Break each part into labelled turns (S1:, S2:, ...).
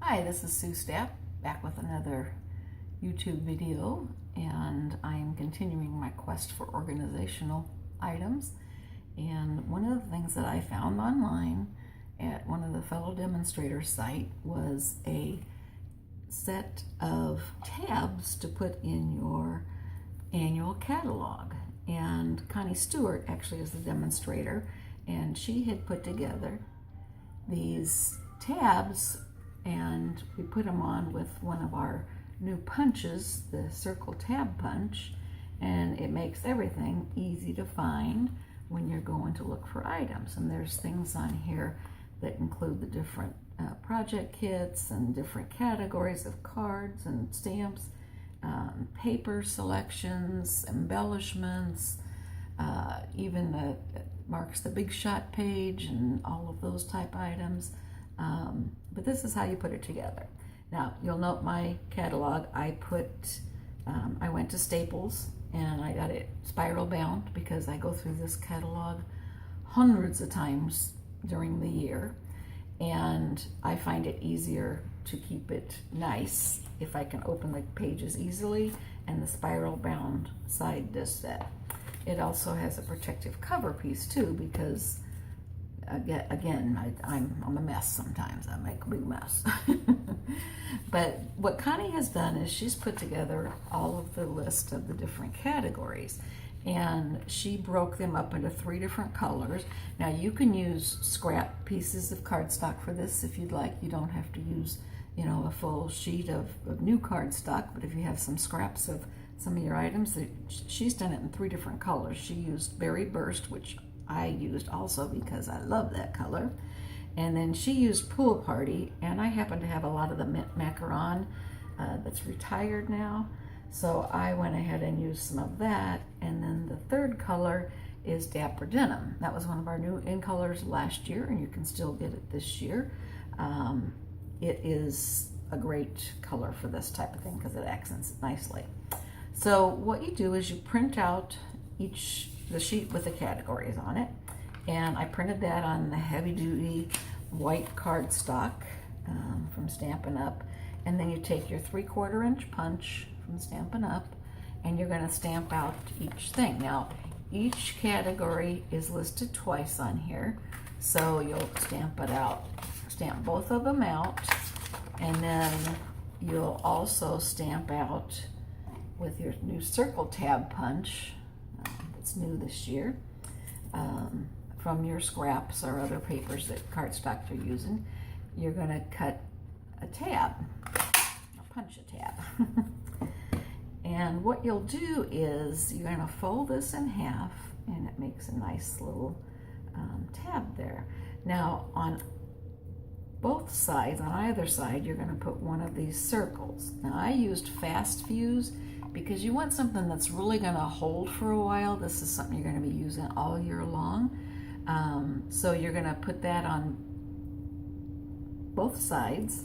S1: Hi, this is Sue Stapp, back with another YouTube video, and I'm continuing my quest for organizational items. And one of the things that I found online at one of the fellow demonstrators' site was a set of tabs to put in your annual catalog. And Connie Stewart actually is the demonstrator, and she had put together these tabs, and we put them on with one of our new punches, the Circle Tab Punch, and it makes everything easy to find when you're going to look for items. And there's things on here that include the different project kits and different categories of cards and stamps, paper selections, embellishments, even marks the Big Shot page and all of those type items. But this is how you put it together. Now, you'll note my catalog. I went to Staples and I got it spiral bound because I go through this catalog hundreds of times during the year, and I find it easier to keep it nice if I can open the pages easily, and the spiral bound side does that. It also has a protective cover piece too, because again, I'm a mess sometimes. I make a big mess. But what Connie has done is she's put together all of the list of the different categories, and she broke them up into 3 different colors. Now, you can use scrap pieces of cardstock for this if you'd like. You don't have to use, a full sheet of new cardstock, but if you have some scraps of some of your items, she's done it in 3 different colors. She used Berry Burst, which I used also because I love that color. And then she used Pool Party, and I happen to have a lot of the mint macaron that's retired now. So I went ahead and used some of that. And then the 3rd color is Dapper Denim. That was one of our new in colors last year, and you can still get it this year. It is a great color for this type of thing because it accents it nicely. So what you do is you print out the sheet with the categories on it, and I printed that on the heavy duty white cardstock from Stampin' Up, and then you take your 3/4 inch punch from Stampin' Up, and you're going to stamp out each thing. Now, each category is listed twice on here, so you'll stamp both of them out, and then you'll also stamp out with your new Circle Tab Punch that's new this year, from your scraps or other papers that cardstock you're using. You're going to cut a tab, or punch a tab. And what you'll do is you're going to fold this in half, and it makes a nice little tab there. Now, on both sides, on either side, you're going to put one of these circles. Now, I used Fast Fuse because you want something that's really going to hold for a while. This is something you're going to be using all year long. So you're going to put that on both sides.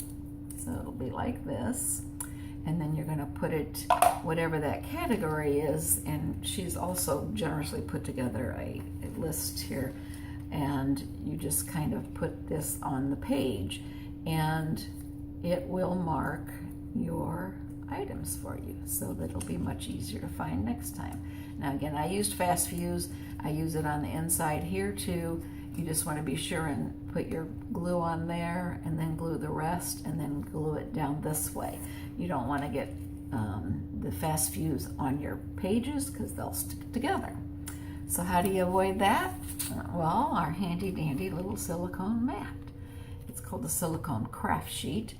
S1: So it'll be like this. And then you're going to put it, whatever that category is, and she's also generously put together a list here. And you just kind of put this on the page, and it will mark your items for you, so that it'll be much easier to find next time. Now, again, I used Fast Fuse. I use it on the inside here too. You just want to be sure and put your glue on there, and then glue the rest, and then glue it down this way. You don't want to get the Fast Fuse on your pages because they'll stick together. So how do you avoid that? Well, our handy dandy little silicone mat. It's called the Silicone Craft Sheet,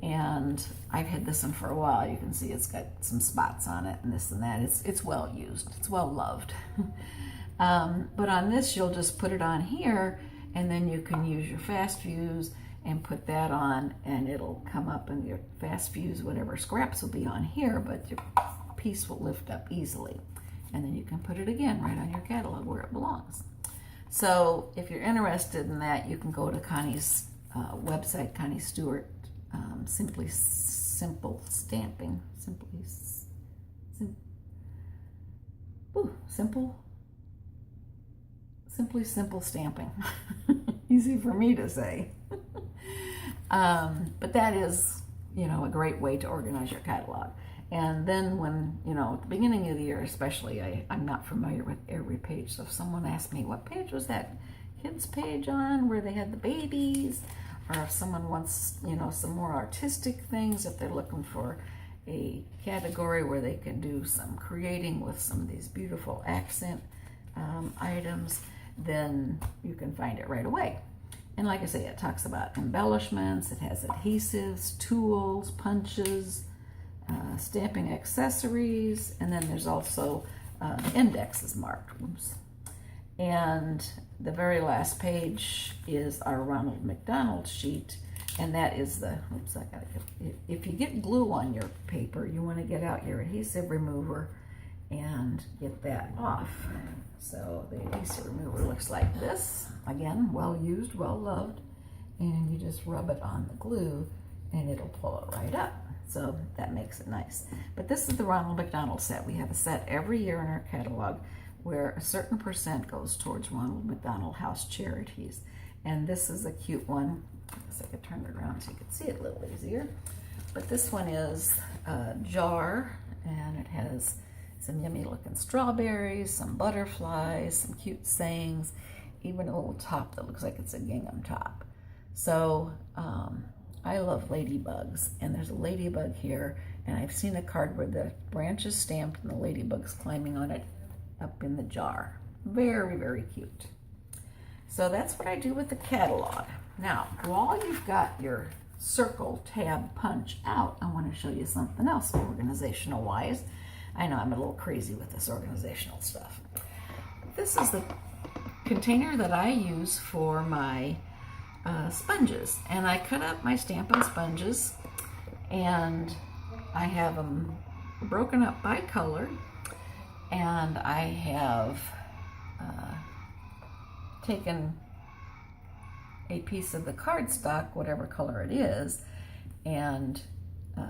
S1: and I've had this one for a while. You can see it's got some spots on it and this and that. It's well used. It's well loved. But on this, you'll just put it on here, and then you can use your Fast Fuse and put that on, and it'll come up, and your Fast Fuse, whatever scraps will be on here, but your piece will lift up easily. And then you can put it again right on your catalog where it belongs. So if you're interested in that, you can go to Connie's website, Connie Stewart, Simply Simple Stamping. Simply Simple Stamping. Easy for me to say. But that is, a great way to organize your catalog. And then when, at the beginning of the year especially, I'm not familiar with every page. So if someone asked me, what page was that kids page on where they had the babies? Or if someone wants, some more artistic things, if they're looking for a category where they can do some creating with some of these beautiful accent items, then you can find it right away. And like I say, it talks about embellishments, it has adhesives, tools, punches, stamping accessories, and then there's also indexes marked. Oops. And the very last page is our Ronald McDonald sheet, and that is if you get glue on your paper, you want to get out your adhesive remover and get that off. So the adhesive remover looks like this. Again, well used, well loved, and you just rub it on the glue and it'll pull it right up. So that makes it nice. But this is the Ronald McDonald set. We have a set every year in our catalog where a certain percent goes towards Ronald McDonald House charities. And this is a cute one. I guess I could turn it around so you could see it a little easier. But this one is a jar, and it has some yummy looking strawberries, some butterflies, some cute sayings, even a little top that looks like it's a gingham top. So I love ladybugs, and there's a ladybug here, and I've seen a card where the branch is stamped and the ladybug's climbing on it up in the jar. Very, very cute. So that's what I do with the catalog. Now, while you've got your circle tab punch out, I want to show you something else organizational wise. I know I'm a little crazy with this organizational stuff. This is the container that I use for my sponges, and I cut up my Stampin' sponges, and I have them broken up by color, and I have taken a piece of the cardstock, whatever color it is, and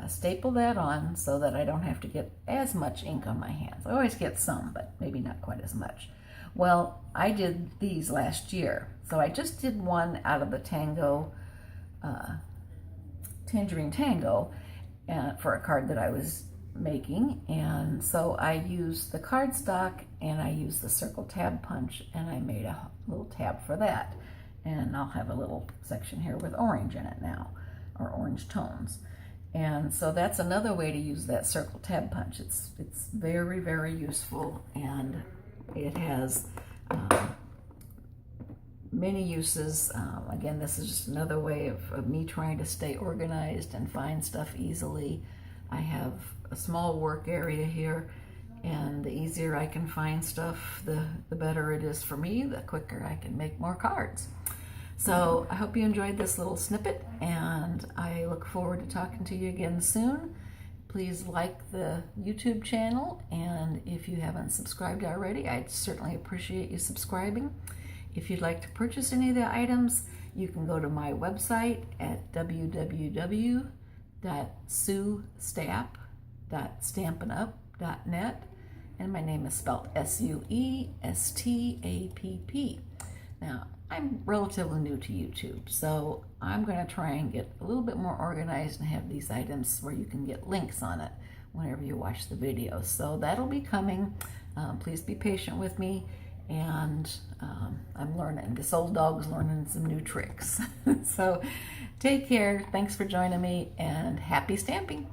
S1: staple that on so that I don't have to get as much ink on my hands. I always get some, but maybe not quite as much. Well, I did these last year. So I just did one out of the Tango, Tangerine Tango, for a card that I was making. And so I used the cardstock and I used the circle tab punch, and I made a little tab for that. And I'll have a little section here with orange in it now, or orange tones. And so that's another way to use that circle tab punch. It's very, very useful, and it has many uses. Again, this is just another way of me trying to stay organized and find stuff easily. I have a small work area here, and the easier I can find stuff, the better it is for me, the quicker I can make more cards. So I hope you enjoyed this little snippet, and I look forward to talking to you again soon. Please like the YouTube channel, and if you haven't subscribed already, I'd certainly appreciate you subscribing. If you'd like to purchase any of the items, you can go to my website at www.suestapp.stampinup.net, and my name is spelled S-U-E-S-T-A-P-P. Now, I'm relatively new to YouTube, so I'm going to try and get a little bit more organized and have these items where you can get links on it whenever you watch the videos. So that'll be coming. Please be patient with me, and I'm learning. This old dog's learning some new tricks. So take care. Thanks for joining me, and happy stamping.